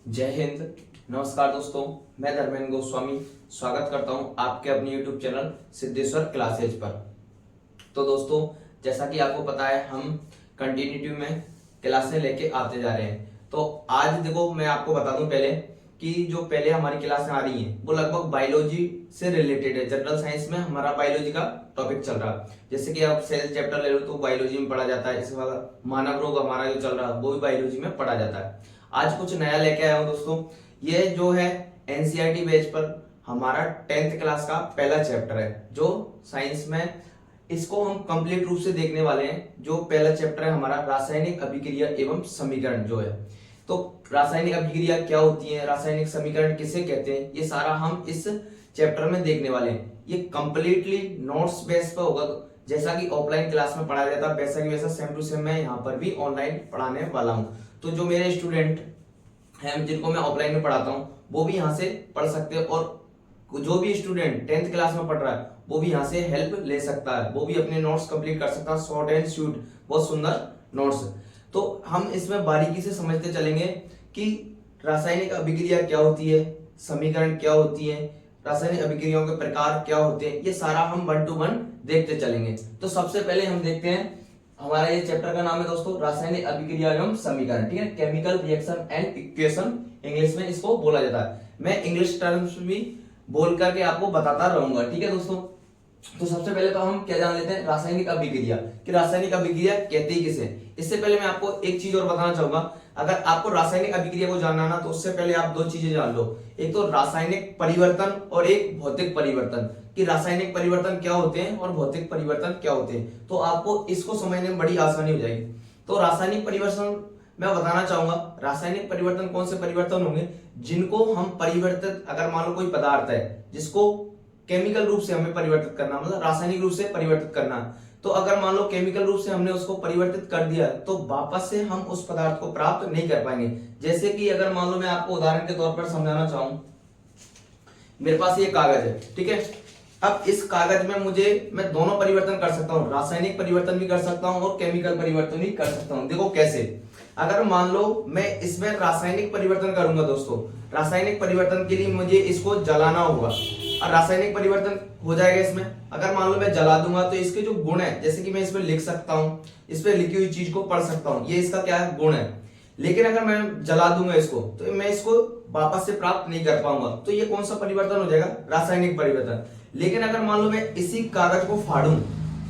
जय हिंद। नमस्कार दोस्तों, मैं धर्मेंद्र गोस्वामी स्वागत करता हूं आपके अपने YouTube चैनल सिद्धेश्वर क्लासेज पर। तो दोस्तों, जैसा कि आपको पता है, हम कंटिन्यूटी में क्लासें लेके आते जा रहे हैं। तो आज देखो, मैं आपको बता दूं पहले कि जो पहले हमारी क्लासें आ रही हैं वो लगभग बायोलॉजी से रिलेटेड है। जनरल साइंस में हमारा बायोलॉजी का टॉपिक चल रहा है। जैसे कि आप सेल चैप्टर ले लो तो बायोलॉजी में पढ़ा जाता है। इसके बाद मानव रोग हमारा जो चल रहा है वो भी बायोलॉजी में पढ़ा जाता है। आज कुछ नया लेके आया हूं दोस्तों। ये जो है एनसीईआरटी बेस पर हमारा 10th क्लास का पहला चैप्टर है जो साइंस में, इसको हम कंप्लीट रूप से देखने वाले हैं। जो पहला चैप्टर है हमारा रासायनिक अभिक्रिया एवं समीकरण जो है। तो रासायनिक अभिक्रिया क्या होती है, रासायनिक समीकरण किसे कहते हैं, ये सारा हम इस चैप्टर में देखने वाले हैं। ये कंप्लीटली नोट्स बेस पर होगा। जैसा कि ऑफलाइन क्लास में पढ़ाया जाता है वैसा की वैसा सेम टू सेम मैं यहाँ पर भी ऑनलाइन पढ़ाने वाला हूँ। तो जो मेरे स्टूडेंट हैं जिनको मैं ऑफलाइन में पढ़ाता हूँ वो भी यहाँ से पढ़ सकते हैं, और जो भी स्टूडेंट 10th क्लास में पढ़ रहा है वो भी यहाँ से हेल्प ले सकता है। वो भी अपने नोट्स कंप्लीट कर सकता है, शॉर्ट एंड स्वीट, बहुत सुंदर नोट्स। तो हम इसमें बारीकी से समझते चलेंगे कि रासायनिक अभिक्रिया क्या होती है, समीकरण क्या होती है, रासायनिक अभिक्रियाओं के प्रकार क्या होते हैं, ये सारा हम 1 to 1 देखते चलेंगे। तो सबसे पहले हम देखते हैं, हमारा ये चैप्टर का नाम है दोस्तों रासायनिक अभिक्रिया एवं समीकरण। ठीक है, chemical reaction and equation English में इसको बोला जाता है। मैं इंग्लिश टर्म्स भी बोल करके आपको बताता रहूंगा। ठीक है दोस्तों, तो सबसे पहले तो हम क्या जान लेते हैं, रासायनिक अभिक्रिया कि रासायनिक अभिक्रिया कहते ही किसे। इससे पहले मैं आपको एक चीज और बताना चाहूंगा। अगर आपको रासायनिक अभिक्रिया को जानना ना, तो उससे पहले आप दो चीजें जान लो। एक तो रासायनिक परिवर्तन और एक भौतिक परिवर्तन, कि रासायनिक परिवर्तन क्या होते हैं और भौतिक परिवर्तन क्या होते हैं। तो आपको इसको समझने में बड़ी आसानी हो जाएगी। तो रासायनिक परिवर्तन मैं बताना चाहूंगा, रासायनिक परिवर्तन कौन से परिवर्तन होंगे जिनको हम परिवर्तित, अगर मान लो कोई पदार्थ है जिसको केमिकल रूप से हमें परिवर्तित करना, मतलब रासायनिक रूप से परिवर्तित करना, तो अगर मान लो केमिकल रूप से हमने उसको परिवर्तित कर दिया तो वापस से हम उस पदार्थ को प्राप्त नहीं कर पाएंगे। जैसे कि अगर मान लो मैं आपको उदाहरण के तौर पर समझाना चाहूं, मेरे पास ये कागज है, ठीक है। अब इस कागज में मैं दोनों परिवर्तन कर सकता हूँ, रासायनिक परिवर्तन भी कर सकता हूँ और केमिकल परिवर्तन भी कर सकता हूँ। देखो कैसे, अगर मान लो मैं इसमें रासायनिक परिवर्तन करूंगा दोस्तों, रासायनिक परिवर्तन के लिए मुझे इसको जलाना होगा और रासायनिक परिवर्तन हो जाएगा इसमें। अगर मान लो मैं जला दूंगा तो इसके जो गुण है, जैसे कि मैं इसमें लिख सकता हूँ, इस पे लिखी हुई चीज को पढ़ सकता हूँ, ये इसका क्या है, गुण है। लेकिन अगर मैं जला दूंगा इसको तो मैं इसको वापस से प्राप्त नहीं कर पाऊंगा। तो ये कौन सा परिवर्तन हो जाएगा, रासायनिक परिवर्तन। लेकिन अगर मान लो मैं इसी कागज को फाड़ूं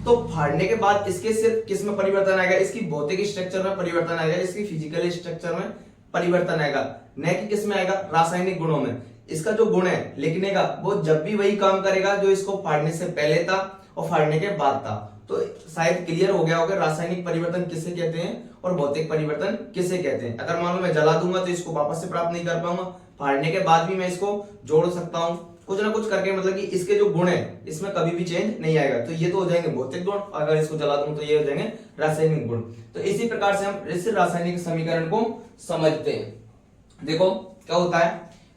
तो फाड़ने के बाद इसके सिर्फ किस में परिवर्तन आएगा, इसकी भौतिक स्ट्रक्चर में परिवर्तन आएगा, इसकी फिजिकल स्ट्रक्चर में परिवर्तन आएगा, न कि किस में आएगा, रासायनिक गुणों में। इसका जो गुण है लिखने का, वो जब भी वही काम करेगा जो इसको फाड़ने से पहले था और फाड़ने के बाद था। तो शायद क्लियर हो गया होगा रासायनिक परिवर्तन किसे कहते हैं और भौतिक परिवर्तन किसे कहते हैं। अगर मान लो मैं जला दूंगा तो इसको वापस से प्राप्त नहीं कर पाऊंगा, फाड़ने के बाद भी मैं इसको जोड़ सकता हूं कुछ ना कुछ करके, मतलब कि इसके जो गुण है इसमें कभी भी चेंज नहीं आएगा। तो ये तो हो जाएंगे भौतिक गुण, अगर इसको जला दूं तो ये हो जाएंगे रासायनिक गुण। तो इसी प्रकार से हम इस रासायनिक समीकरण को समझते हैं। देखो क्या होता है,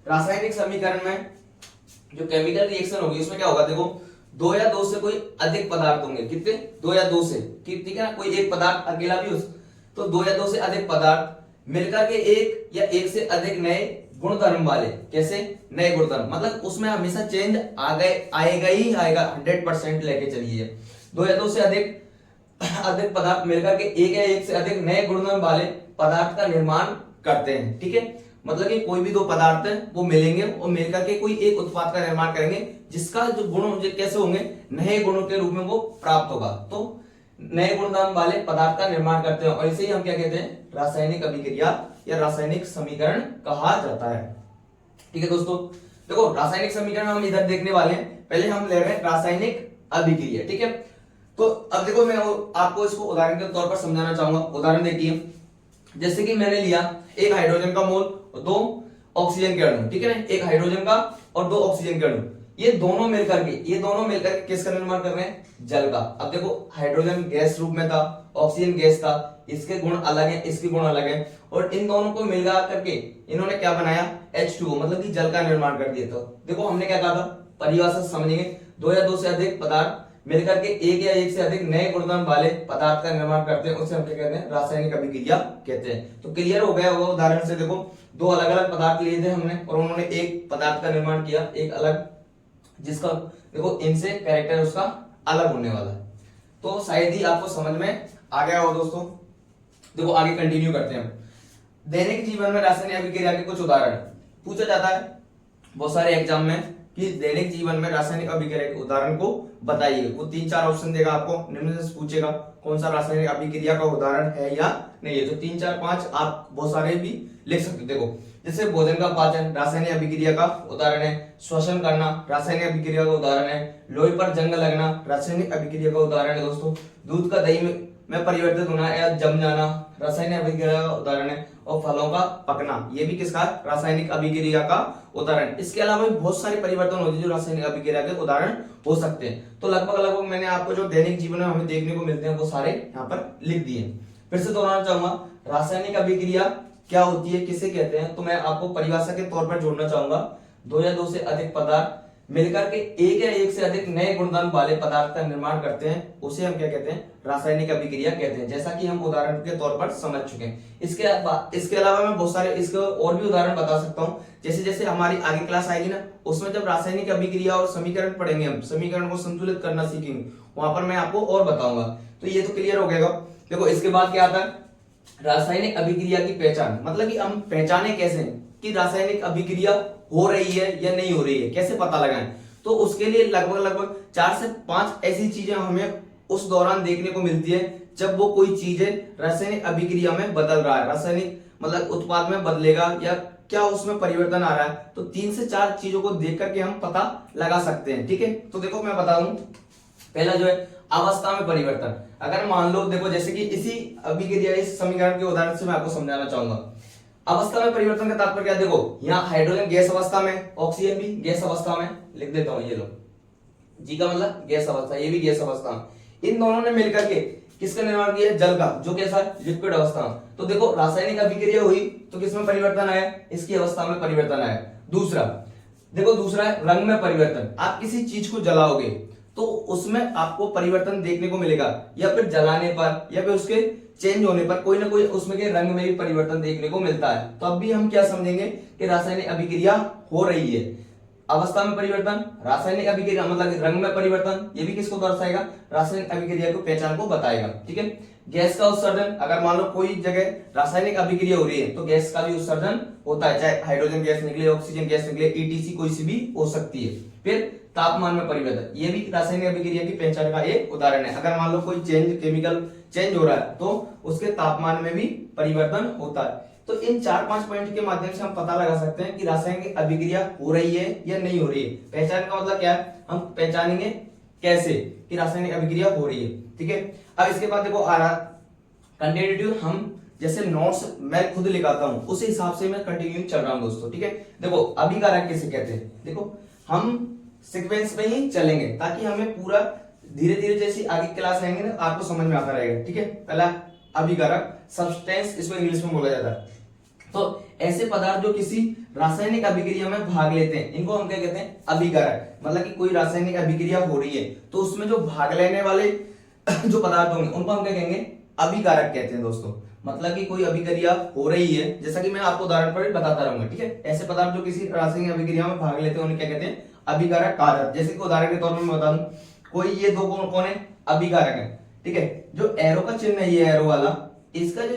रासायनिक समीकरण में जो केमिकल रिएक्शन होगी उसमें क्या होगा, देखो दो या दो से कोई अधिक पदार्थ होंगे, कितने, दो या दो से, ठीक है ना, कोई एक पदार्थ अकेला भी हो, तो दो या दो से अधिक पदार्थ मिलकर के एक या एक से अधिक नए गुणधर्म वाले, कैसे, नए गुणधर्म, मतलब उसमें हमेशा चेंज आएगा ही आएगा, 100% लेके चलिए। दो या दो से अधिक पदार्थ मिलकर के एक या एक से अधिक नए गुणधर्म वाले पदार्थ का निर्माण करते हैं। ठीक है, मतलब कि कोई भी दो पदार्थ है वो मिलेंगे और मिलकर के कोई एक उत्पाद का निर्माण करेंगे जिसका जो गुण कैसे होंगे, नए गुणों के रूप में वो प्राप्त होगा। तो नए गुणधर्म वाले पदार्थ का निर्माण करते हैं और इसे ही हम क्या कहते हैं, रासायनिक अभिक्रिया या रासायनिक समीकरण कहा जाता है। ठीक है दोस्तों, देखो रासायनिक समीकरण हम इधर देखने वाले हैं, पहले हम ले रहे हैं रासायनिक अभिक्रिया। ठीक है, तो अब देखो मैं आपको इसको उदाहरण के तौर पर समझाना चाहूंगा। उदाहरण देखिए, जैसे कि मैंने लिया एक हाइड्रोजन का मोल और दो ऑक्सीजन के अणु, ठीक है ना, एक हाइड्रोजन का और दो ऑक्सीजन के अणु, ये दोनों मिलकर के किसका निर्माण कर रहे हैं, जल का। अब देखो हाइड्रोजन गैस रूप में था, ऑक्सीजन गैस था, इसके गुण अलग हैं, इसके गुण अलग हैं, और इन दोनों को मिला करके इन्होंने क्या बनाया, H2O, मतलब कि जल का निर्माण कर दिया। तो देखो हमने क्या कहा था, परिभाषा समझेंगे, दो या दो से अधिक पदार्थ मिलकर के एक या एक से अधिक नए गुणधर्म वाले पदार्थ का निर्माण करते हैं, उसे हम क्या कहते हैं, रासायनिक अभिक्रिया कहते हैं। तो क्लियर हो गया होगा उदाहरण से। देखो दो अलग अलग पदार्थ लिए थे हमने और उन्होंने एक पदार्थ का निर्माण किया, एक अलग, जिसका देखो इनसे कैरेक्टर उसका अलग होने वाला है। तो शायद ही आपको समझ में आ गया हो दोस्तों। देखो आगे कंटिन्यू करते हैं। दैनिक जीवन में रासायनिक अभिक्रिया के कुछ उदाहरण पूछा जाता है बहुत सारे एग्जाम में कि दैनिक जीवन में रासायनिक अभिक्रिया के उदाहरण को बताइए। वो 3-4 ऑप्शन देगा आपको, निम्न से पूछेगा कौन सा रासायनिक अभिक्रिया का उदाहरण है या नहीं है। तो 3, 4, 5 आप बहुत सारे भी लिख सकते हो। देखो जैसे भोजन का पाचन रासायनिक अभिक्रिया का उदाहरण है, श्वसन करना रासायनिक अभिक्रिया का उदाहरण है, लोहे पर जंग लगना रासायनिक अभिक्रिया का उदाहरण है दोस्तों, दूध का दही में परिवर्तित होना या जम जाना रासायनिक अभिक्रिया का उदाहरण है, और फलों का पकना ये भी किसका, रासायनिक अभिक्रिया का उदाहरण। इसके अलावा भी बहुत सारे परिवर्तन होते हैं जो रासायनिक अभिक्रिया के उदाहरण हो सकते हैं। तो लगभग मैंने आपको जो दैनिक जीवन में हमें देखने को मिलते हैं वो सारे यहाँ पर लिख दिए। फिर से दोहराना चाहूंगा, रासायनिक अभिक्रिया क्या होती है, किसे कहते हैं, तो मैं आपको परिभाषा के तौर पर जोड़ना चाहूंगा। दो या दो से अधिक पदार्थ मिलकर के एक या एक से अधिक नए गुणधर्म वाले पदार्थ का निर्माण करते हैं, उसे हम क्या कहते हैं, रासायनिक अभिक्रिया कहते हैं, जैसा कि हम उदाहरण के तौर पर समझ चुके हैं। इसके अलावा मैं बहुत सारे इसके और भी उदाहरण बता सकता हूँ। जैसे जैसे हमारी आगे क्लास आएगी ना, उसमें जब रासायनिक अभिक्रिया और समीकरण पढ़ेंगे, हम समीकरण को संतुलित करना सीखेंगे, वहां पर मैं आपको और बताऊंगा। तो ये तो क्लियर हो गया। देखो इसके बाद क्या आता है, रासायनिक अभिक्रिया की पहचान, मतलब कि हम पहचाने कैसे कि रासायनिक अभिक्रिया हो रही है या नहीं हो रही है, कैसे पता लगाएं। तो उसके लिए लगभग 4 से 5 ऐसी चीजें हमें उस दौरान देखने को मिलती है जब वो कोई चीजें रासायनिक अभिक्रिया में बदल रहा है, रासायनिक मतलब उत्पाद में बदलेगा या क्या उसमें परिवर्तन आ रहा है। तो 3 से 4 चीजों को देख करके हम पता लगा सकते हैं। ठीक है, तो देखो मैं बता दूं, पहला जो है अवस्था में परिवर्तन। अगर मान लो देखो जैसे कि इसी अभिक्रिया इस समीकरण के उदाहरण से मैं आपको समझाना चाहूंगा। अवस्था में परिवर्तन का तात्पर्य क्या, देखो यहाँ हाइड्रोजन गैस अवस्था में, ऑक्सीजन भी गैस अवस्था में, लिख देता हूं, ये लो जी का मतलब गैस अवस्था, ये भी गैस अवस्था में। इन दोनों ने मिलकर के किसका निर्माण किया, जल का, जो कैसा लिक्विड अवस्था में। तो देखो रासायनिक अभिक्रिया हुई तो किसमें परिवर्तन आया, इसकी अवस्था में परिवर्तन आया। दूसरा देखो, दूसरा है रंग में परिवर्तन। आप किसी चीज को जलाओगे तो उसमें आपको परिवर्तन देखने को मिलेगा, या फिर जलाने पर या फिर उसके चेंज होने पर कोई ना कोई उसमें के रंग में भी परिवर्तन देखने को मिलता है। तो अब भी हम क्या समझेंगे कि रासायनिक अभिक्रिया हो रही है। अवस्था में परिवर्तन, रासायनिक अभिक्रिया मतलब रंग में परिवर्तन, ये भी किसको दर्शाएगा, रासायनिक अभिक्रिया की पहचान को बताएगा। ठीक है, गैस का उत्सर्जन, अगर मान लो कोई जगह रासायनिक अभिक्रिया हो रही है तो गैस का भी उत्सर्जन होता है, चाहे हाइड्रोजन गैस निकले, ऑक्सीजन गैस निकले, ईटीसी कोई सी भी हो सकती है। फिर तापमान में परिवर्तन, ये भी रासायनिक अभिक्रिया की पहचान का एक उदाहरण है। अगर मान लो कोई केमिकल चेंज हो रहा है तो उसके तापमान में भी परिवर्तन होता है। तो इन 4-5 पॉइंट के माध्यम से हम पता लगा सकते हैं कि रासायनिक अभिक्रिया हो रही है या नहीं हो रही है। पहचान का मतलब क्या है, हम पहचानेंगे कैसे कि रासायनिक अभिक्रिया हो रही है। ठीक है, अब इसके बाद देखो आ रहा कंटिन्यूटी, हम जैसे नोट्स मैं खुद लिखाता हूं उस हिसाब से मैं कंटिन्यू चल रहा हूं दोस्तों। ठीक है, देखो अभिकारक किसे कहते हैं, देखो हम सीक्वेंस में ही चलेंगे ताकि हमें पूरा धीरे धीरे जैसे आगे क्लास आएंगे ना आपको समझ में आता रहेगा। ठीक है, पहला अभिकारक, सब्सटेंस इसको इंग्लिश में बोला जाता है। तो ऐसे पदार्थ जो किसी रासायनिक अभिक्रिया में भाग लेते हैं इनको हम क्या कहते हैं, अभिकारक। मतलब कि कोई रासायनिक अभिक्रिया हो रही है तो उसमें जो भाग लेने वाले जो पदार्थ होंगे उनको हम क्या कहेंगे, अभिकारक कहते हैं दोस्तों। मतलब कि कोई अभिक्रिया हो रही है, जैसा कि मैं आपको उदाहरण पर बताता रहूंगा। ठीक है, ऐसे पदार्थ जो किसी रासायनिक अभिक्रिया में भाग लेते हैं उन्हें क्या कहते हैं, अभिकारक कारक। जैसे कि उदाहरण के तौर पर मैं बता दूं, कोई ये दो कौन है, अभिकारक है। ठीक है, जो एरो का चिन्ह है, ये एरो वाला, इसका जो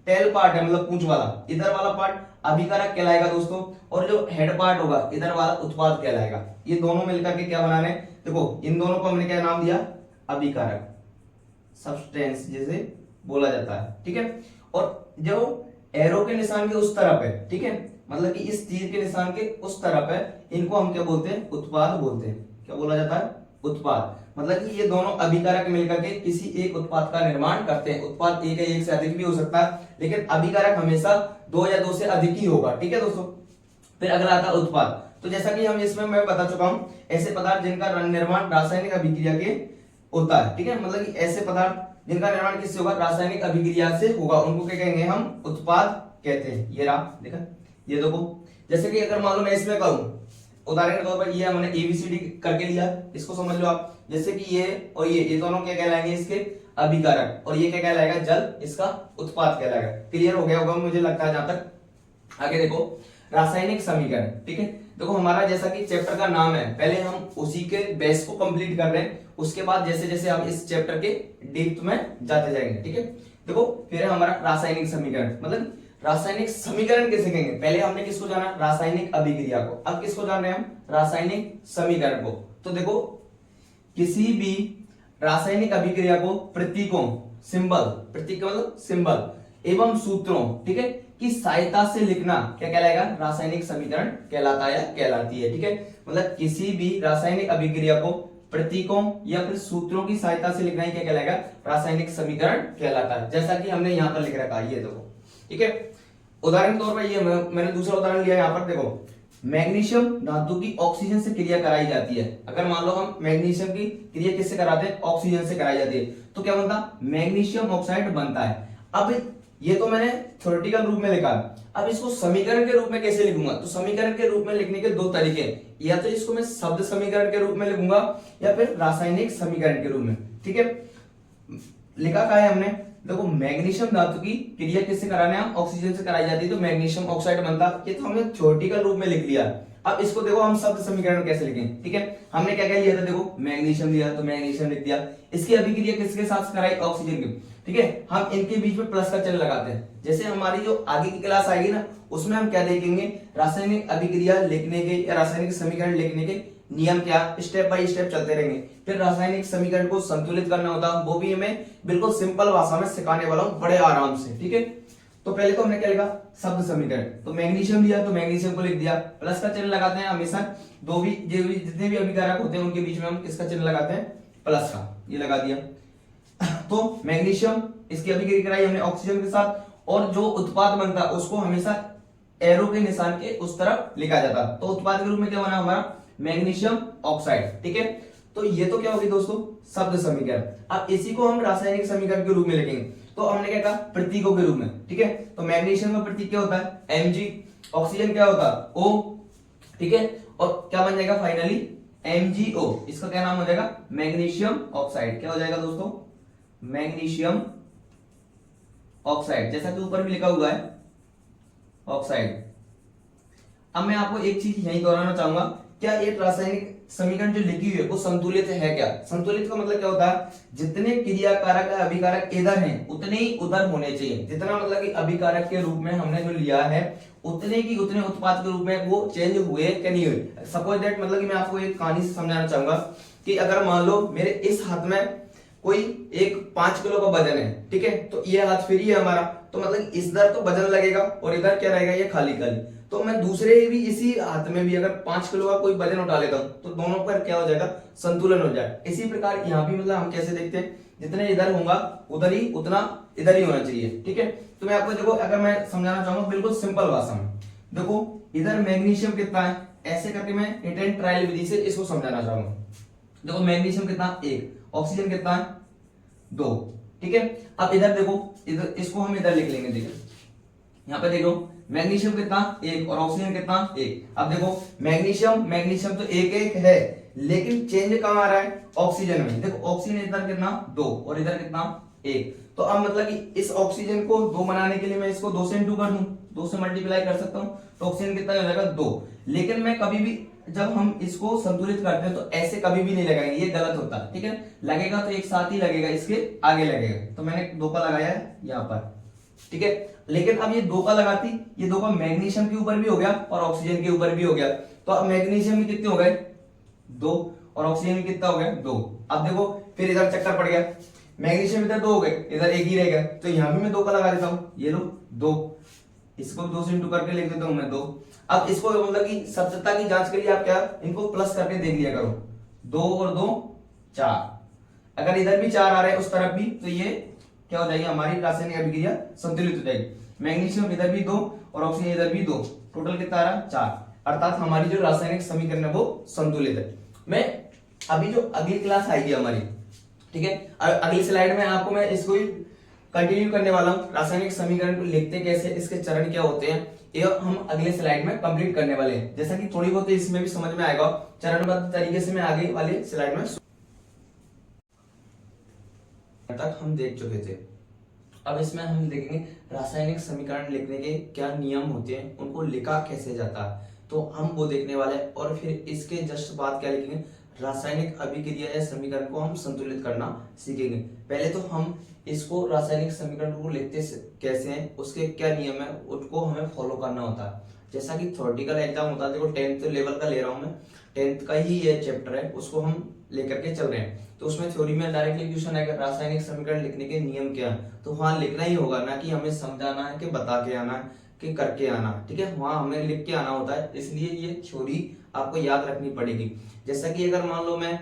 टेल पार्ट है मतलब पूंछ वाला, इधर वाला पार्ट अभिकारक कहलाएगा दोस्तों, और जो हेड पार्ट होगा इधर वाला उत्पाद कहलाएगा। ये दोनों मिलकर के क्या बनाने, देखो इन दोनों को हमने क्या नाम दिया, अभिकारक, सब्सटेंस जैसे बोला जाता है। ठीक है, और जो एरो के निशान के उस तरफ है, ठीक है, मतलब कि इस तीर के निशान के उस तरफ है, इनको हम क्या बोलते हैं, उत्पाद बोलते हैं। क्या बोला जाता है, उत्पाद। मतलब कि ये दोनों अभिकारक मिलकर के किसी एक उत्पाद का निर्माण करते हैं। उत्पाद एक या एक से अधिक भी हो सकता है, लेकिन अभिकारक हमेशा 2 या 2 से अधिक ही होगा। ठीक है दोस्तों, फिर अगला आता है उत्पाद। तो जैसा कि हम इसमें मैं बता चुका हूं, ऐसे पदार्थ जिनका निर्माण रासायनिक अभिक्रिया के होता है। ठीक है, मतलब कि ऐसे पदार्थ जिनका निर्माण किससे होगा, रासायनिक अभिक्रिया से होगा, उनको क्या कहेंगे, हम उत्पाद कहते हैं। ये रहा, देखा, ये देखो, जैसे कि अगर मान लो मैं इसमें कहूं उदाहरण के तौर पर, ये हमने एबीसीडी करके लिया, इसको समझ लो आप। जैसे कि ये और ये दोनों क्या कहलाएंगे, इसके अभिकारक, और ये क्या कहलाएगा, जल इसका उत्पाद कहलाएगा। क्लियर हो गया होगा मुझे लगता है जहां तक। आगे देखो रासायनिक समीकरण, ठीक है। देखो हमारा जैसा कि चैप्टर का नाम है, पहले हम उसी के बेस को कंप्लीट कर रहे हैं, उसके बाद जैसे जैसे हम इस चैप्टर के डीप में जाते जाएंगे, ठीक है। देखो फिर हमारा रासायनिक समीकरण, मतलब रासायनिक समीकरण कैसे कहेंगे, पहले हमने किसको जाना, रासायनिक अभिक्रिया को, अब किसको जान रहे हैं हम, रासायनिक समीकरण को। तो देखो किसी भी रासायनिक अभिक्रिया को प्रतीकों, सिंबल, प्रतीक मतलब सिंबल एवं सूत्रों, ठीक है, की सहायता से लिखना क्या कहलाएगा, रासायनिक समीकरण कहलाता है या कहलाती है, ठीक है। मतलब किसी भी रासायनिक अभिक्रिया को प्रतीकों या फिर सूत्रों की सहायता से लिखना ही क्या कहलाएगा, रासायनिक समीकरण कहलाता है। जैसा कि हमने यहाँ पर लिख रखा है, ये देखो, ठीक है। उदाहरण के तौर पर ये मैंने दूसरा उदाहरण लिया, यहाँ पर देखो मैग्नीशियम धातु की ऑक्सीजन से क्रिया कराई जाती है। अगर मान लो हम मैग्नीशियम की क्रिया किससे कराते हैं, ऑक्सीजन से कराई जाती है, तो क्या बनता, मैग्नीशियम ऑक्साइड बनता है। अब ये तो मैंने थ्योरेटिकल रूप में लिखा, अब इसको समीकरण के रूप में कैसे लिखूंगा, तो समीकरण के रूप में लिखने के दो तरीके, या तो इसको मैं शब्द समीकरण के रूप में लिखूंगा या फिर रासायनिक समीकरण के रूप में, ठीक है। लिखा क्या है हमने, देखो मैग्नीशियम धातु की क्रिया किससे कराने हैं, ऑक्सीजन से कराई जाती है, तो मैग्नीशियम ऑक्साइड बनता, ये तो हमने थ्योरेटिकल रूप में लिख लिया। अब इसको देखो हम शब्द समीकरण कैसे लिखें, ठीक है। हमने क्या क्या लिया था, देखो मैग्नीशियम लिया तो मैग्नीशियम लिख दिया, इसकी अभिक्रिया किसके साथ कराई, ऑक्सीजन की, ठीक है। हम इनके बीच में प्लस का चिन्ह लगाते हैं। जैसे हमारी जो आगे की क्लास आएगी ना, उसमें हम क्या देखेंगे, रासायनिक अभिक्रिया लिखने के या रासायनिक समीकरण लिखने के नियम क्या, स्टेप बाय स्टेप चलते रहेंगे। फिर रासायनिक समीकरण को संतुलित करना होता है, वो भी हमें बिल्कुल सिंपल भाषा में सिखाने वाला हूं, बड़े आराम से, ठीक है। तो पहले तो हमने क्या लिखा, शब्द समीकरण, तो मैग्नीशियम लिया तो मैग्नीशियम को लिख दिया, प्लस का चिन्ह लगाते हैं हमेशा, दो भी जितने भी अभिकारक होते हैं उनके बीच में हम किसका चिन्ह लगाते हैं, प्लस का, ये लगा दिया। तो मैग्नीशियम, इसकी अभिक्रिया कराई हमने ऑक्सीजन के साथ, और जो उत्पाद बनता है उसको हमेशा एरो के निशान के उस तरफ लिखा जाता, तो उत्पाद के रूप में क्या बना हमारा, मैग्नीशियम ऑक्साइड, ठीक है। तो ये तो क्या होगी दोस्तों, शब्द समीकरण। अब इसी को हम रासायनिक समीकरण के रूप में लिखेंगे, तो हमने क्या कहा, प्रतीकों के रूप में, ठीक है। तो मैग्नीशियम का प्रतीक क्या होता है, Mg, ऑक्सीजन क्या होता है, O, ठीक है। और क्या बन जाएगा फाइनली, MgO, इसका क्या नाम हो जाएगा, मैग्नीशियम ऑक्साइड। क्या हो जाएगा दोस्तों, मैग्नीशियम ऑक्साइड, जैसा कि ऊपर भी लिखा हुआ है ऑक्साइड। अब मैं आपको एक चीज यही दोहराना चाहूंगा, क्या एक रासायनिक समीकरण जो लिखी हुई है वो संतुलित है क्या, संतुलित का मतलब क्या होता है, जितने क्रियाकारक या अभिकारक इधर हैं उतने ही उधर होने चाहिए, जितना मतलब कि अभिकारक के रूप में हमने जो लिया है उतने की उतने उत्पाद के रूप में वो चेंज हुए क्या नहीं हुए। सपोज दैट, मतलब कि मैं आपको एक कहानी से समझाना चाहूंगा कि अगर मान लो मेरे इस हाथ में कोई एक 5 किलो का वजन है, ठीक है, तो ये हाथ फ्री है हमारा, तो मतलब इधर तो वजन लगेगा और इधर क्या रहेगा, ये खाली खाली। तो मैं दूसरे भी इसी हाथ में भी अगर 5 किलो का कोई वजन उठा लेता हूं तो दोनों पर क्या हो जाएगा, संतुलन हो जाए। इसी प्रकार यहाँ भी मतलब हम कैसे देखते हैं, जितने इधर होगा उधर ही उतना इधर ही होना चाहिए, ठीक है। तो मैं आपको देखो, अगर मैं समझाना चाहूंगा बिल्कुल सिंपल भाषा में, देखो इधर मैग्नीशियम कितना है, ऐसे करके मैं हिट एंड ट्रायल विधि से इसको समझाना चाहूंगा। देखो मैग्नीशियम कितना, 1, ऑक्सीजन कितना है, 2, ठीक है। अब इधर देखो, इधर इसको हम इधर लिख लेंगे, देखो यहाँ पे देखो मैग्नीशियम कितना, 1, और ऑक्सीजन कितना, 1। अब देखो मैग्नीशियम तो 1 है, लेकिन चेंज कहां आ रहा है, ऑक्सीजन में। देखो ऑक्सीजन इधर कितना, 2, और इधर कितना, 1। तो अब मतलब कि इस ऑक्सीजन को 2 बनाने के लिए मैं इसको 2 से इंटू कर दूं, 2 से मल्टीप्लाई कर सकता हूं, तो ऑक्सीजन कितना हो जाएगा, 2। लेकिन मैं कभी भी जब हम इसको संतुलित करते हैं तो ऐसे कभी भी नहीं लगाएंगे, ये गलत होता है, ठीक है। लगेगा तो एक साथ ही लगेगा, इसके आगे लगेगा, तो मैंने 2 का लगाया है यहाँ पर, ठीक है। लेकिन अब ये 2 का लगाती, ये 2 का मैग्नीशियम के ऊपर भी हो गया और ऑक्सीजन के ऊपर भी हो गया, तो अब मैग्नीशियम में कितने हो गए, 2, और ऑक्सीजन में कितना हो गया, 2। अब देखो फिर इधर चक्कर पड़ गया, मैग्नीशियम इधर 2 हो गए, इधर 1 ही रह गया, तो यहां भी मैं 2 का लगा देता हूं, ये लो 2, इसको 2 से इंटू करके लिख देता हूं मैं 2। अब इसको मतलब कि सत्यता की जांच के लिए आप क्या, इनको प्लस करके देख लिया करो, 2 और 2 4, अगर इधर भी 4 आ रहे हैं उस तरफ भी, तो ये क्या हो जाएगी, हमारी रासायनिक अभिक्रिया संतुलित हो जाएगी। मैग्नीशियम इधर भी 2 और ऑक्सीजन इधर भी 2, टोटल कितना आ रहा, 4, अर्थात हमारी जो रासायनिक समीकरण है वो संतुलित है। मैं अभी जो अगली क्लास आएगी हमारी, ठीक है, अगली स्लाइड में आपको मैं इसको ही कंटिन्यू करने वाला हूँ, रासायनिक समीकरण को लिखते कैसे, इसके चरण क्या होते हैं, ये हम अगले स्लाइड में कंप्लीट करने वाले हैं। जैसा कि थोड़ी बहुत इसमें भी समझ में आएगा, चरणबद्ध तरीके से मैं आगे वाले स्लाइड में तक हम देख चुके थे। अब इसमें हम देखेंगे रासायनिक समीकरण लिखने के क्या नियम होते हैं, उनको लिखा कैसे जाता है, तो हम वो देखने वाले हैं। और फिर इसके जस्ट बाद क्या लिखेंगे, रासायनिक अभिक्रिया या समीकरण को हम संतुलित करना सीखेंगे। पहले तो हम इसको रासायनिक समीकरण को लिखते कैसे हैं, उसके क्या नियम है, उनको हमें फॉलो करना होता है। जैसा कि थ्योरेटिकल एग्जाम होता है, देखो 10th लेवल का ले रहा हूं मैं, 10th का ही ये चैप्टर है, उसको हम लेकर के चल रहे हैं। तो उसमें थ्योरी में डायरेक्टली क्वेश्चन आएगा रासायनिक समीकरण लिखने के नियम क्या है, तो वहां लिखना ही होगा, ना कि हमें समझाना है कि बता के आना है कि करके आना, ठीक है, वहां हमें लिख के आना होता है। इसलिए ये थ्योरी आपको याद रखनी पड़ेगी। जैसा कि अगर मान लो मैं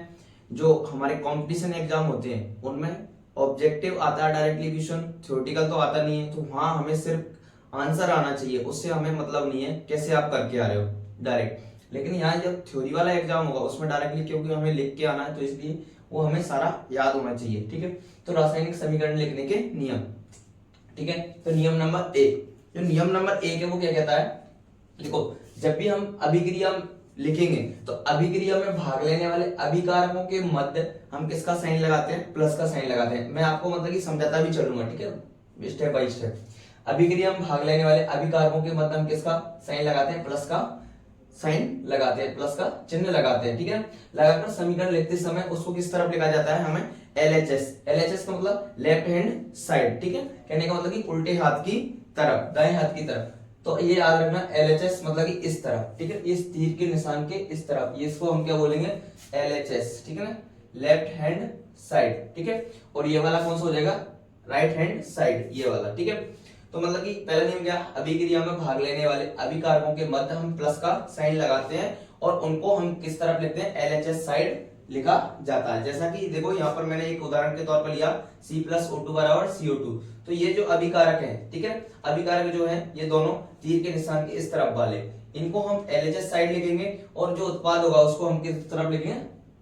जो हमारे कंपटीशन एग्जाम होते हैं उनमें ऑब्जेक्टिव आता है डायरेक्टली क्वेश्चन, थ्योरेटिकल तो आता नहीं है, तो वहां हमें सिर्फ आंसर आना चाहिए, उससे हमें मतलब नहीं है कैसे आप करके आ रहे हो डायरेक्ट। लेकिन यहाँ जब थ्योरी वाला एग्जाम होगा उसमें डायरेक्टली क्योंकि हमें लिख के आना है, तो इसलिए वो हमें सारा याद होना चाहिए, ठीक है। तो रासायनिक समीकरण लिखने के नियम, ठीक है। तो नियम नंबर 1, जो नियम नंबर 1 है वो क्या कहता है, देखो जब भी हम अभिक्रिया लिखेंगे तो अभिक्रिया में भाग लेने वाले अभिकारकों के मध्य हम किसका साइन लगाते हैं, प्लस का साइन लगाते हैं। मैं आपको मतलब कि समझाता भी चलूंगा, ठीक है, स्टेप बाय स्टेप। अभिक्रिया में भाग लेने वाले अभिकारकों के मध्य हम किसका साइन लगाते हैं, प्लस का साइन लगाते हैं, प्लस का चिन्ह लगाते हैं, ठीक है। लगाकर समीकरण लिखते समय उसको किस तरफ लिखा जाता है, हमें LHS, LHS का मतलब लेफ्ट हैंड साइड, ठीक है, कहने का मतलब कि उल्टे हाथ की तरफ, दाएं हाथ की तरफ। तो ये याद रखना LHS मतलब कि इस तरफ, ठीक है, इस तीर के निशान के इस तरफ, ये इसको हम क्या बोलेंगे, LHS, ठीक है ना, लेफ्ट हैंड साइड, ठीक है। और ये वाला कौन सा हो जाएगा, राइट हैंड साइड, ये वाला, ठीक है। तो मतलब कि पहला नियम क्या, अभिक्रिया में भाग लेने वाले अभिकारकों के मध्य हम प्लस का साइन लगाते हैं और उनको हम किस तरफ लिखते हैं, LHS साइड लिखा जाता है। जैसा कि देखो यहाँ पर मैंने एक उदाहरण के तौर पर लिया C+O2 बराबर CO2, तो ये जो अभिकारक है, ठीक है, अभिकारक जो है ये दोनों तीर के निशान के इस तरफ वाले, इनको हम LHS साइड लिखेंगे और जो उत्पाद होगा उसको हम किस तरफ लिखेंगे,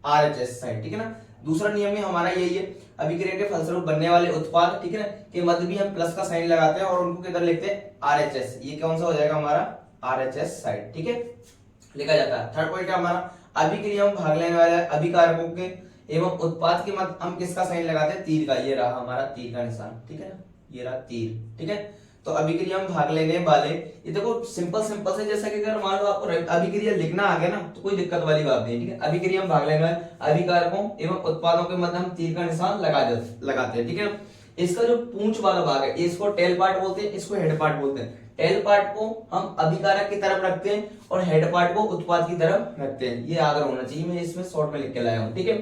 RHS साइड, ठीक है ना। दूसरा नियम में हमारा यही है, अभिक्रिया के फलस्वरूप बनने वाले उत्पाद, ठीक है ना, के मध्य भी हम प्लस का साइन लगाते हैं और उनको किधर लिखते हैं, RHS, ये कौन सा हो जाएगा हमारा, RHS साइड, ठीक है, लिखा जाता है। थर्ड पॉइंट है हमारा, अभिक्रिया में भाग लेने वाले अभिकारकों के एवं उत्पाद के मध्य हम किसका साइन लगाते हैं, तीर का, ये रहा हमारा तीर का निशान, ठीक है ना, ये रहा तीर, ठीक है। तो अभिक्रिया में भाग लेने वाले, ये देखो सिंपल सिंपल से, जैसा कि अगर मान लो आपको अभिक्रिया लिखना आ गया ना तो कोई दिक्कत वाली बात नहीं, ठीक है। अभिक्रिया में भाग लेने वाले अभिकारकों एवं उत्पादों के मध्य हम तीर का निशान लगाते हैं, ठीक है। इसका जो पूंछ वाला भाग है इसको टेल पार्ट बोलते हैं, इसको हेड पार्ट बोलते हैं। टेल पार्ट को हम अभिकारक की तरफ रखते हैं और हेड पार्ट को उत्पाद की तरफ रखते हैं, ये आगे होना चाहिए, मैं इसमें शॉर्ट में लिख के लाया हूं, ठीक है।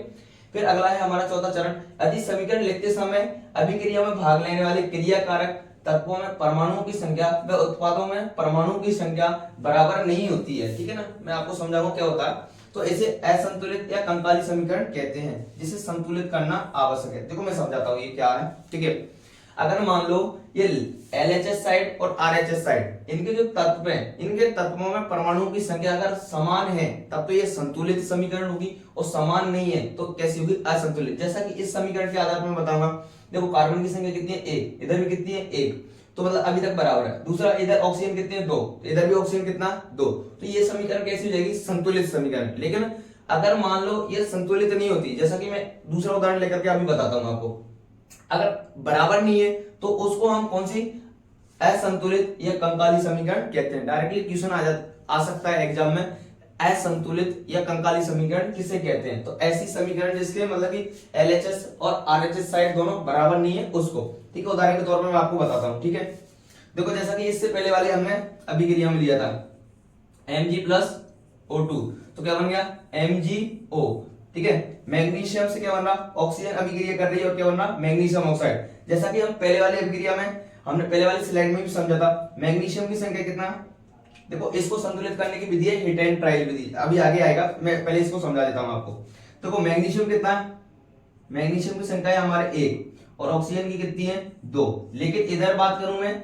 फिर अगला है हमारा चौथा चरण, यदि समीकरण लिखते समय अभिक्रिया में भाग लेने वाले क्रियाकारक तत्वों में परमाणुओं की संख्या व उत्पादों में परमाणुओं की संख्या बराबर नहीं होती है, ठीक है ना। मैं आपको समझाऊंगा क्या होता है। तो इसे असंतुलित या कंकाली समीकरण कहते हैं, जिसे संतुलित करना आवश्यक है। देखो मैं समझाता हूँ ये क्या है, ठीक है। अगर मान लो ये LHS साइड और RHS साइड, इनके जो तत्व हैं, इनके तत्वों में परमाणुओं की संख्या अगर समान है तब तो ये संतुलित समीकरण होगी, और समान नहीं है तो कैसी होगी, असंतुलित। जैसा कि इस समीकरण के आधार पर मैं बताऊंगा, देखो कार्बन की संख्या कितनी है, 1, इधर भी कितनी है, 1, तो मतलब अभी तक बराबर है। दूसरा, इधर ऑक्सीजन कितने हैं, 2, इधर भी ऑक्सीजन कितना, 2, तो ये समीकरण कैसी हो जाएगी, संतुलित समीकरण। लेकिन अगर मान लो ये संतुलित नहीं होती, जैसा कि मैं दूसरा उदाहरण लेकर के अभी बताता हूं आपको, अगर बराबर नहीं है तो उसको हम कौन सी, असंतुलित या कंकाली समीकरण कहते हैं। डायरेक्टली क्वेश्चन आ सकता है एग्जाम में, असंतुलित या कंकाली समीकरण किसे कहते हैं। तो ऐसी समीकरण जिसके मतलब कि LHS और RHS साइड दोनों बराबर नहीं है उसको, ठीक है। उदाहरण के तौर पर मैं आपको बताता हूं, ठीक है। देखो जैसा कि इससे पहले वाले हमने अभिक्रिया में लिया था Mg+O2, तो क्या बन गया, MgO, ठीक है। मैग्नीशियम से क्या बन रहा, ऑक्सीजन अभिक्रिया कर रही है और क्या बन रहा, मैग्नीशियम ऑक्साइड। जैसा कि हम पहले वाली अभिक्रिया में, हमने पहले वाली स्लाइड में भी समझा था, मैग्नीशियम की संख्या कितना, देखो इसको संतुलित करने की विधि है हिट एंड ट्रायल विधि, अभी आगे आएगा, मैं पहले इसको समझा देता हूं आपको। देखो मैग्नीशियम कितना है, मैग्नीशियम की संख्या है हमारे 1 और ऑक्सीजन की कितनी है, 2। लेकिन इधर बात करूं मैं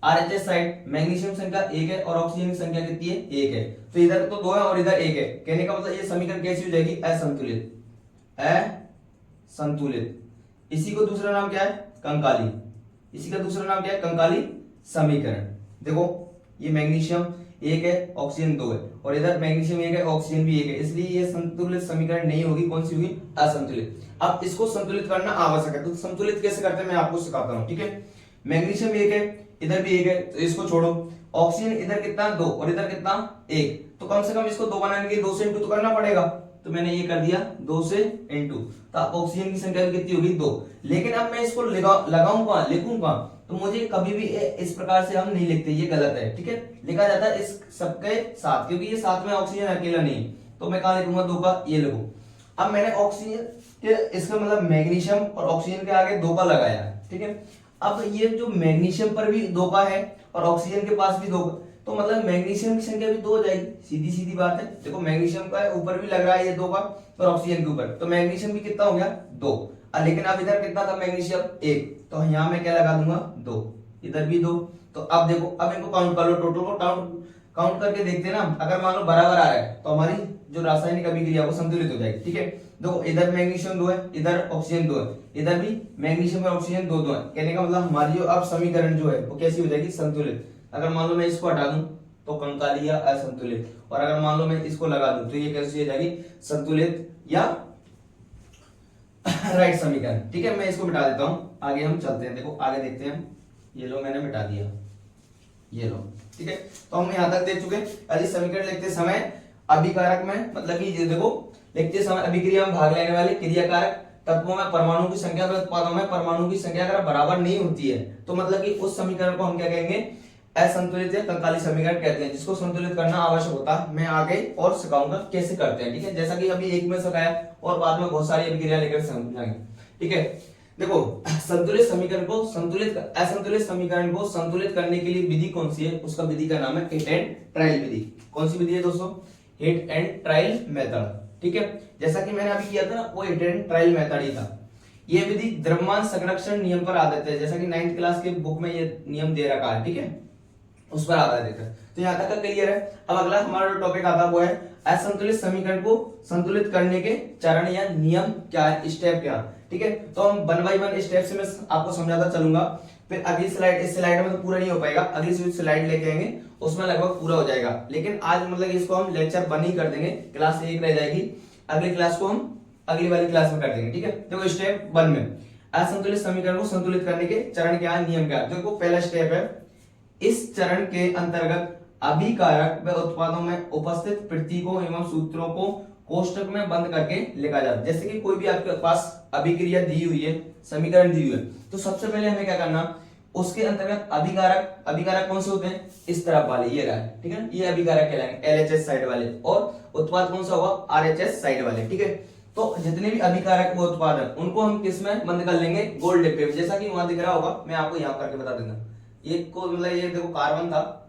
RHS साइड, मैग्नीशियम संख्या 1 है और ऑक्सीजन की संख्या कितनी है, 1 है, तो इधर तो 2 है और इधर 1 है। कहने का मतलब ये समीकरण कैसी हो जाएगी, असंतुलित, असंतुलित। इसी को दूसरा नाम क्या है, कंकाली, इसी का दूसरा नाम क्या है, कंकाली समीकरण। देखो ये मैग्नीशियम, एक है, ऑक्सीजन 2 है, और इधर मैग्नीशियम 1 है, ऑक्सीजन भी 1 है, इसलिए ये संतुलित समीकरण नहीं होगी। कौन सी होगी? असंतुलित। अब इसको संतुलित करना आवश्यक है, तो संतुलित कैसे करते हैं मैं आपको सिखाता हूं, ठीक है। मैग्नीशियम 1 है, इधर भी 1 है, तो इसको छोड़ो। ऑक्सीजन इधर कितना? 2, और इधर कितना? 1, तो कम से कम इसको 2 बनाने के लिए 2 से इंटू तो करना पड़ेगा, तो मैंने ये कर दिया 2 से इंटू, तो ऑक्सीजन की संख्या भी कितनी होगी? 2। लेकिन अब मैं इसको लगाऊंगा, लिखूंगा, तो मुझे कभी भी इस प्रकार से हम नहीं लिखते, ये गलत है, ठीक है। लिखा जाता है इस सबके साथ, क्योंकि ये साथ में ऑक्सीजन अकेला नहीं, तो मैं कहां लिखूंगा? 2 का, ये लिखूं। अब मैंने ऑक्सीजन के, इसका मतलब मैग्नीशियम और ऑक्सीजन के आगे 2 का लगाया, ठीक है। अब ये जो मैग्नीशियम पर भी 2 का है और ऑक्सीजन के पास भी 2 का, तो मतलब मैग्नीशियम की संख्या भी 2 हो जाएगी, सीधी सीधी बात है। देखो मैग्नीशियम का ऊपर भी लग रहा है ये 2 का, और ऑक्सीजन के ऊपर, तो मैग्नीशियम भी कितना हो गया? 2। लेकिन अब इधर कितना था मैग्नीशियम? 1, तो यहाँ मैं क्या लगा दूंगा? 2, इधर भी 2। तो अब देखो, अब इनको काउंट कर लो, टोटल को काउंट करके देखते हैं ना, अगर मान लो बराबर आ रहा है तो हमारी जो रासायनिक अभिक्रिया वो संतुलित हो जाएगी, ठीक है। देखो इधर मैग्नीशियम 2 है, इधर ऑक्सीजन 2 है, इधर भी मैग्नीशियम और ऑक्सीजन 2 है, कहने का मतलब हमारी जो अब समीकरण जो है वो कैसी हो जाएगी? संतुलित। अगर मान लो मैं इसको हटा दूं तो कंकाली या असंतुलित, और अगर मान लो मैं इसको लगा दूं तो ये कैसी हो जाएगी? संतुलित या राइट समीकरण, ठीक है। मैं इसको मिटा देता हूं, आगे हम चलते हैं। देखो आगे देखते हैं, ये लो मैंने मिटा दिया, ये लो, ठीक है। तो हम यहां तक देख चुके हैं। यदि समीकरण लिखते समय अभिकारक में, मतलब कि ये देखो, लिखते समय अभिक्रिया में भाग लेने वाले क्रियाकारक तत्वों में परमाणु की संख्या व उत्पादों में परमाणु की संख्या अगर बराबर नहीं होती है, तो मतलब कि उस समीकरण को हम क्या कहेंगे? असंतुलित या कंकाली समीकरण कहते हैं, जिसको संतुलित करना आवश्यक होता है। मैं आगे और सिखाऊंगा कैसे करते हैं, ठीक है। जैसा कि अभी एक में सिखाया, और बाद में बहुत सारी अभिक्रिया लेकर समझाएंगे, ठीक है। देखो संतुलित समीकरण को असंतुलित समीकरण को संतुलित करने के लिए विधि कौन सी है? उसका विधि का नाम है हिट एंड ट्रायल विधि। कौन सी विधि है दोस्तों? हिट एंड ट्रायल मेथड, ठीक है। जैसा कि मैंने अभी किया था ना, वो हिट एंड ट्रायल मेथड ही था। ये विधि द्रव्यमान संरक्षण नियम पर आधारित है, जैसा कि 9th क्लास के बुक में ये नियम दे रखा है, ठीक है, उस पर आधारित है। तो यहाँ तक का क्लियर है। अब अगला हमारा जो टॉपिक आता है वो है असंतुलित समीकरण को संतुलित करने के चरण या नियम क्या है, स्टेप क्या, ठीक है। तो हम 1 बाय 1 स्टेप से मैं आपको समझाता चलूंगा। फिर अगली स्लाइड, इस स्लाइड में तो पूरा नहीं हो पाएगा, अगली स्लाइड लेके आएंगे, उसमें लगभग पूरा हो जाएगा। लेकिन आज मतलब इसको हम लेक्चर 1 ही कर देंगे, क्लास 1 रह जाएगी, अगली क्लास को हम अगली वाली क्लास में कर देंगे, ठीक है। देखो स्टेप 1 में असंतुलित समीकरण को संतुलित करने के चरण क्या है, नियम क्या है। देखो पहला स्टेप है, इस चरण के अंतर्गत अभिकारक व उत्पादों में उपस्थित प्रतीकों एवं सूत्रों को कोष्टक में बंद करके लिखा जाता है। जैसे कि कोई भी आपके पास अभिक्रिया दी हुई है, समीकरण दी हुई है, तो सबसे पहले हमें क्या करना, उसके अंतर्गत अभिकारक कौन से होते हैं? इस तरफ वाले, ये रहा, ठीक है, ये अभिकारक कहलाएंगे, LHS साइड वाले, और उत्पाद कौन सा होगा? RHS साइड वाले, ठीक है। तो जितने भी अभिकारक व उत्पादक, उनको हम किस में बंद कर लेंगे? गोल्ड डिब्बे में, जैसा कि वहां दिख रहा होगा, मैं आपको यहाँ करके बता देता हूँ। ये को मतलब ये देखो कार्बन था,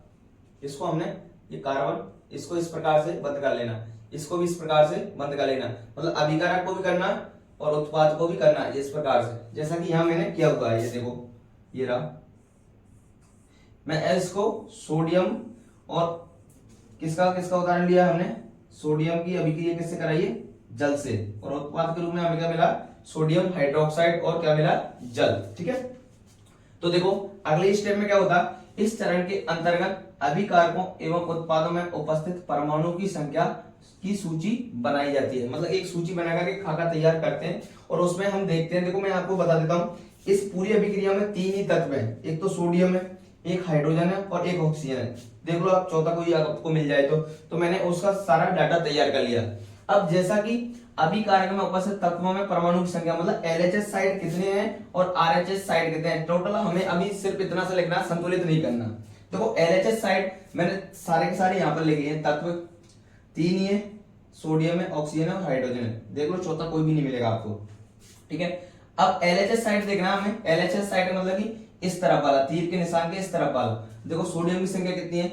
इसको हमने, ये कार्बन, इसको इस प्रकार से बंद कर लेना, इसको भी इस प्रकार से बंद कर लेना, मतलब अभिकारक को भी करना और उत्पाद को भी करना है इस प्रकार से, जैसा कि यहां मैंने किया हुआ है। ये देखो, ये रहा, मैं इसको सोडियम और किसका उदाहरण लिया हमने? सोडियम की अभिक्रिया किससे कराई है? जल से, और उत्पाद के रूप में हमें क्या मिला? सोडियम हाइड्रोक्साइड, और क्या मिला? जल, ठीक है। तो देखो अगले स्टेप में क्या होता है, इस चरण के अंतर्गत अभिकारकों एवं उत्पादों में उपस्थित परमाणु की संख्या की सूची बनाई जाती है, मतलब एक सूची बना करके खाका तैयार करते हैं, और उसमें हम देखते हैं। देखो मैं आपको बता देता हूँ, इस पूरी अभिक्रिया में 3 ही तत्व है, एक तो सोडियम है, एक हाइड्रोजन है, और एक ऑक्सीजन है। देख लो आप, चौथा कोई आपको मिल जाए तो मैंने उसका सारा डाटा तैयार कर लिया। अब जैसा कि अभिकारक में उपस्थित तत्वों में परमाणु की संख्या, मतलब LHS साइड कितने हैं और RHS साइड कितने हैं, टोटल हमें अभी सिर्फ इतना सा लिखना, संतुलित नहीं करना। देखो LHS साइड मैंने सारे के सारे यहाँ पर लिखे हैं, तत्व 3 ही है, सोडियम है, ऑक्सीजन है और हाइड्रोजन है। देख लो चौथा कोई भी नहीं मिलेगा आपको, ठीक है। अब LHS साइड देखना हमें, LHS साइड मतलब कि इस तरफ वाला, तीर के निशान के इस तरफ वाला। देखो सोडियम की संख्या कितनी है,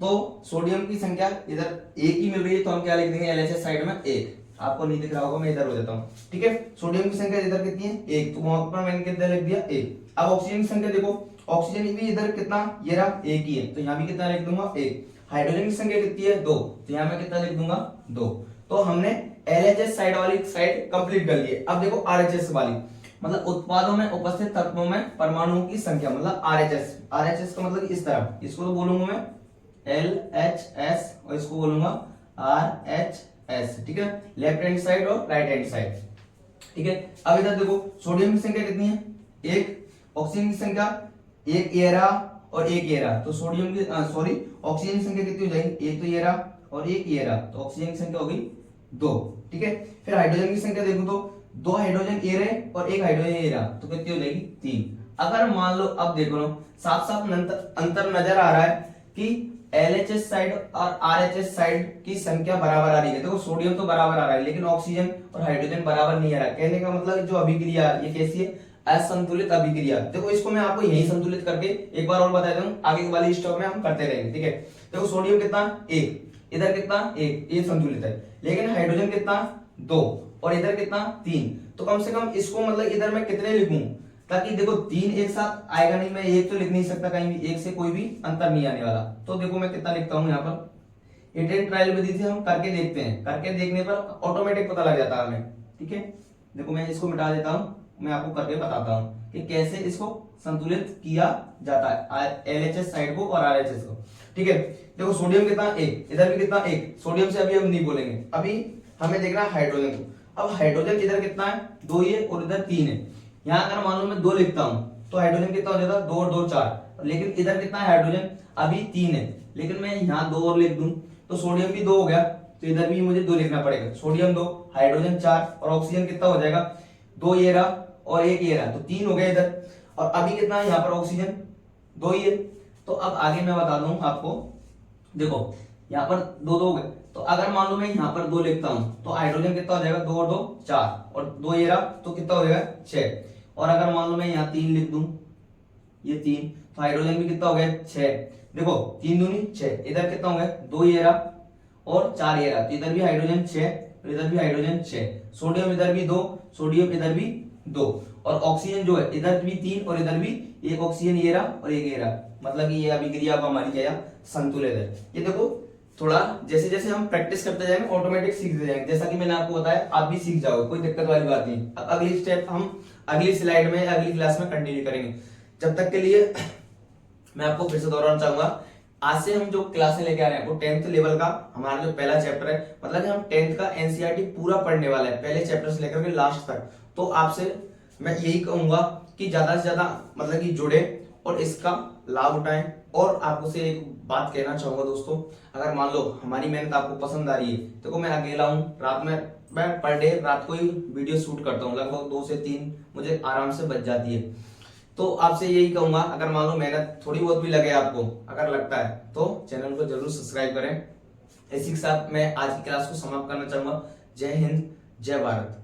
तो सोडियम की संख्या इधर 1 ही मिल रही है, तो हम क्या लिख देंगे LHS साइड में 1। आपको नहीं दिख रहा होगा, मैं इधर हो जाता हूँ, ठीक है। सोडियम की संख्या इधर कितनी है? 1, तो वहां पर मैंने कितना लिख दिया? 1। अब ऑक्सीजन की संख्या देखो, ऑक्सीजन भी इधर कितना, ये रहा 1 ही है, तो यहाँ भी कितना लिख दूंगा? 1। हाइड्रोजन की संख्या कितनी है? 2, तो यहाँ मैं कितना लिख दूंगा? 2। तो हमने LHS साइड वाली साइड कंप्लीट कर ली है। अब देखो RHS वाली, मतलब उत्पादों में उपस्थित तत्वों में परमाणुओं की संख्या, मतलब RHS का मतलब इस तरफ, इसको तो बोलूंगा मैं LHS और इसको बोलूंगा RHS, ठीक है, लेफ्ट हैंड साइड और राइट हैंड साइड, ठीक है। अब इधर देखो सोडियम की संख्या कितनी है, एक, ऑक्सीजन की संख्या एक ये रहा और एक ये रहा, तो सोडियम की सॉरी ऑक्सीजन की संख्या कितनी हो जाएगी, एक तो ये रहा और एक ये रहा, तो ऑक्सीजन की संख्या होगी 2, ठीक है। फिर हाइड्रोजन की संख्या देखो तो 2 हाइड्रोजन ये रहे और एक हाइड्रोजन ये रहा, तो कितनी हो जाएगी 3। अगर मान लो अब देखो ना साफ साफ अंतर नजर आ रहा है कि LHS साइड और RHS साइड की संख्या बराबर आ रही है। देखो सोडियम तो बराबर आ रहा है लेकिन ऑक्सीजन और हाइड्रोजन बराबर नहीं आ रहा है। कहने का मतलब जो अभिक्रिया ये कैसी है, असंतुलित अभिक्रिया। देखो इसको मैं आपको यही संतुलित करके एक बार और बता देता हूँ, आगे वाली स्टेप में हम करते रहेंगे, ठीक है। देखो सोडियम कितना 1, इधर कितना 1, ये संतुलित है, लेकिन हाइड्रोजन कितना 2 और इधर कितना 3, तो कम से कम इसको मतलब इधर मैं कितने लिखूं ताकि देखो 3 एक साथ आएगा नहीं, मैं 1 तो लिख नहीं सकता कहीं भी, 1 से कोई भी अंतर नहीं आने वाला। तो देखो मैं कितना लिखता हूं यहाँ पर, एटेन ट्रायल विधि से हम करके देखते हैं, करके देखने पर ऑटोमेटिक पता लग जाता है हमें, ठीक है। देखो मैं इसको मिटा देता हूं, मैं आपको करके बताता हूं कि कैसे इसको संतुलित किया जाता है LHS साइड को और RHS को, ठीक है। देखो सोडियम कितना 1, इधर भी कितना 1, सोडियम से अभी हम नहीं बोलेंगे, अभी हमें देखना है हाइड्रोजन को। अब हाइड्रोजन इधर कितना है 2 ये और इधर 3 है, यहाँ अगर मान लो मैं 2 लिखता हूं तो हाइड्रोजन कितना हो जाता है 2 और 2 4, लेकिन इधर कितना है हाइड्रोजन अभी 3 है, लेकिन मैं यहाँ 2 और लिख दूं तो सोडियम भी 2 हो गया, तो इधर भी मुझे 2 लिखना पड़ेगा, सोडियम 2 हाइड्रोजन 4 और ऑक्सीजन कितना हो जाएगा 2 ये रहा और 1 ये रहा, तो 3 हो गया इधर। और अभी कितना है यहाँ पर ऑक्सीजन 2 ही है। तो अब आगे मैं बता दूं आपको, देखो यहाँ पर 2 2 हो गए, तो अगर मान लो मैं यहाँ पर 2 लिखता हूं तो हाइड्रोजन कितना हो जाएगा 2 और 2 4 और 2 ये रहा, तो कितना हो जाएगा 6। और अगर मान लो मैं यहाँ 3 लिख दूं, ये 3, तो हाइड्रोजन भी कितना हो गया 6। देखो 3 दूनी 6, इधर कितना हो गया 2 ये रहा और 4 ये रहा, तो इधर भी हाइड्रोजन 6 और इधर भी हाइड्रोजन 6, सोडियम इधर भी 2, सोडियम इधर भी 2 और ऑक्सीजन जो है इधर भी 3 और इधर भी एक ऑक्सीजन ये रहा और एक ये रहा, मतलब कि ये अभिक्रिया को हमारी क्या संतुलित है। ये देखो थोड़ा जैसे जैसे हम प्रैक्टिस करते जाएंगे ऑटोमेटिक सीखते जाएंगे, जैसा कि मैंने आपको बताया आप भी सीख जाओगे, कोई दिक्कत वाली बात नहीं। अब अगली स्टेप हम अगली स्लाइड में अगली क्लास में कंटिन्यू करेंगे। जब तक के लिए मैं आपको फिर से दोहराना चाहूंगा, आज से हम जो क्लासें लेके आ रहे हैं वो 10th लेवल का हमारा जो पहला चैप्टर है, मतलब कि हम 10th का एनसीईआरटी पूरा पढ़ने वाला है, पहले चैप्टर से लेकर के लास्ट तक। तो आपसे मैं यही कहूंगा कि ज्यादा से ज्यादा मतलब कि जुड़े और इसका लाभ उठाएं। और आपको से एक बात कहना चाहूंगा दोस्तों, अगर मान लो हमारी मेहनत आपको पसंद आ रही है, देखो मैं अकेला हूँ, रात में मैं पर डे रात को ही वीडियो शूट करता हूँ, लगभग 2 से 3 मुझे आराम से बच जाती है। तो आपसे यही कहूंगा अगर मान लो मेहनत थोड़ी बहुत भी लगे आपको, अगर लगता है तो चैनल को जरूर सब्सक्राइब करें। इसी के साथ मैं आज की क्लास को समाप्त करना चाहूंगा। जय हिंद, जय भारत।